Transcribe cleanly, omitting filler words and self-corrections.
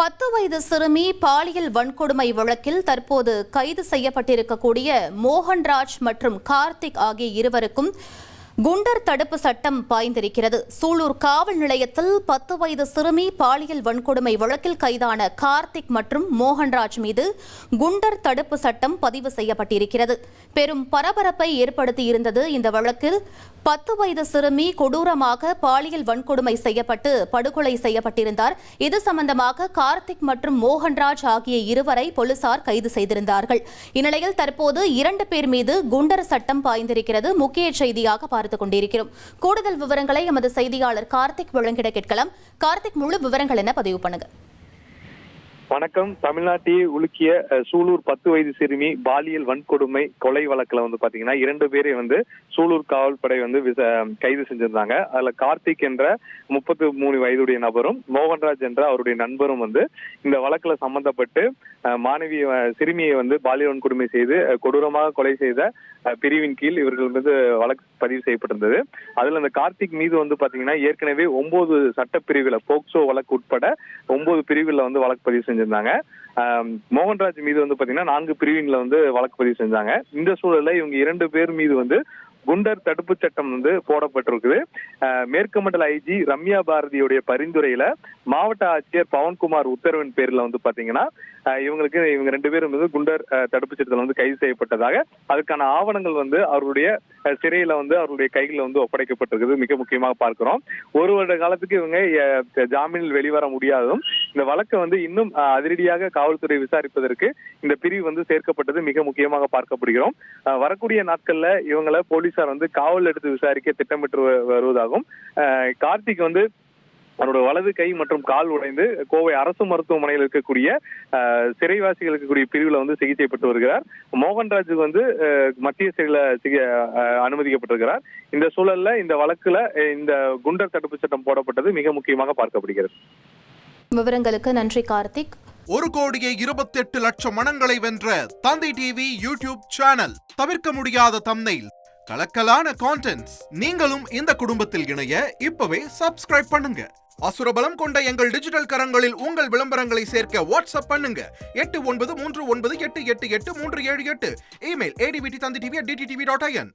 10 வயது சிறுமி பாலியல் வன்கொடுமை வழக்கில் தற்போது கைது செய்யப்பட்டிருக்கக்கூடிய மோகன்ராஜ் மற்றும் கார்த்திக் ஆகிய இருவருக்கும் குண்டர் தடுப்பு சட்டம் பாய்ந்திருக்கிறது. சூலூர் காவல் நிலையத்தில் 10 வயது சிறுமி பாலியல் வன்கொடுமை வழக்கில் கைதான கார்த்திக் மற்றும் மோகன்ராஜ் மீது குண்டர் தடுப்பு சட்டம் பதிவு செய்யப்பட்டிருக்கிறது. பெரும் பரபரப்பை ஏற்படுத்தியிருந்தது. இந்த வழக்கில் 10 வயது சிறுமி கொடூரமாக பாலியல் வன்கொடுமை செய்யப்பட்டு படுகொலை செய்யப்பட்டிருந்தார். இது சம்பந்தமாக கார்த்திக் மற்றும் மோகன்ராஜ் ஆகிய இருவரை போலீசார் கைது செய்திருந்தார்கள். இந்நிலையில் தற்போது 2 பேர் மீது குண்டர் சட்டம் பாய்ந்திருக்கிறது. முக்கிய செய்தியாக பார்த்துக் கொண்டிருக்கிறோம். கூடுதல் விவரங்களை எமது செய்தியாளர் கார்த்திக் வழங்கிட கேட்கலாம். கார்த்திக், முழு விவரங்கள் என்ன பதிவு பண்ணுங்க. வணக்கம். தமிழ்நாட்டையே உலுக்கிய சூலூர் 10 வயது சிறுமி பாலியல் வன்கொடுமை கொலை வழக்குல பாத்தீங்கன்னா 2 பேரை சூலூர் காவல்படை கைது செஞ்சிருந்தாங்க. அதுல கார்த்திக் என்ற 33 வயதுடைய நபரும் மோகன்ராஜ் என்ற அவருடைய நண்பரும் இந்த வழக்குல சம்பந்தப்பட்டு சிறுமியை பாலியல் வன்கொடுமை செய்து கொடூரமாக கொலை செய்த பிரிவின் கீழ் இவர்கள் மீது வழக்கு பதிவு செய்யப்பட்டிருந்தது. அதுல அந்த கார்த்திக் மீது பாத்தீங்கன்னா ஏற்கனவே 9 சட்டப்பிரிவுல போக்சோ வழக்கு உட்பட 9 பிரிவுல வழக்கு பதிவு செஞ்சிருந்தாங்க. மோகன்ராஜ் மீது பாத்தீங்கன்னா 4 பிரிவின்ல வழக்கு பதிவு செஞ்சாங்க. இந்த சூழல்ல இவங்க 2 பேர் மீது குண்டர் தடுப்பு சட்டம் போடப்பட்டிருக்குது. மேற்கு மண்டல ஐஜி ரம்யா பாரதியுடைய பரிந்துரையில மாவட்ட ஆட்சியர் பவன்குமார் உத்தரவின் பேர்ல பாத்தீங்கன்னா இவங்க 2 பேரும் குண்டர் தடுப்பு சட்டத்தில் கைது செய்யப்பட்டதாக அதுக்கான ஆவணங்கள் அவருடைய சிறையில அவருடைய கையில ஒப்படைக்கப்பட்டிருக்குது. மிக முக்கியமாக பார்க்கிறோம். 1 வருட காலத்துக்கு இவங்க ஜாமீனில் வெளிவர முடியாதும் இந்த வழக்கை இன்னும் அதிரடியாக காவல்துறை விசாரிப்பதற்கு இந்த பிரிவு சேர்க்கப்பட்டது மிக முக்கியமாக பார்க்கப்படுகிறோம். வரக்கூடிய நாட்கள்ல இவங்களை போலீசார் காவல் எடுத்து விசாரிக்க திட்டமிட்டு வருவதாகவும் கார்த்திக் அவரோட வலது கை மற்றும் கால் உடைந்து கோவை அரசு மருத்துவமனையில் இருக்கக்கூடிய சிறைவாசிகள் இருக்கக்கூடிய பிரிவுல சிகிச்சை பெற்று வருகிறார். மோகன்ராஜ் மத்திய சிறையில அனுமதிக்கப்பட்டிருக்கிறார். இந்த சூழல்ல இந்த வழக்குல இந்த குண்டர் தடுப்பு சட்டம் போடப்பட்டது மிக முக்கியமாக பார்க்கப்படுகிறது. விவரங்களுக்கு நன்றி கார்த்திக். 1,28,00,000 மனங்களை வென்ற தந்தி டிவி யூடியூப் சேனல். தவிர்க்க முடியாத தம்ப்நெயில், கலக்கலான கான்டென்ட்ஸ். நீங்களும் இந்த குடும்பத்தில் இணைய இப்பவே சப்ஸ்கிரைப் பண்ணுங்க. அசுரபலம் கொண்ட எங்கள் டிஜிட்டல் கரங்களில் உங்கள் விளம்பரங்களை சேர்க்க வாட்ஸ்அப் பண்ணுங்க. 8939888838. Email advtthanditv@dttv.in.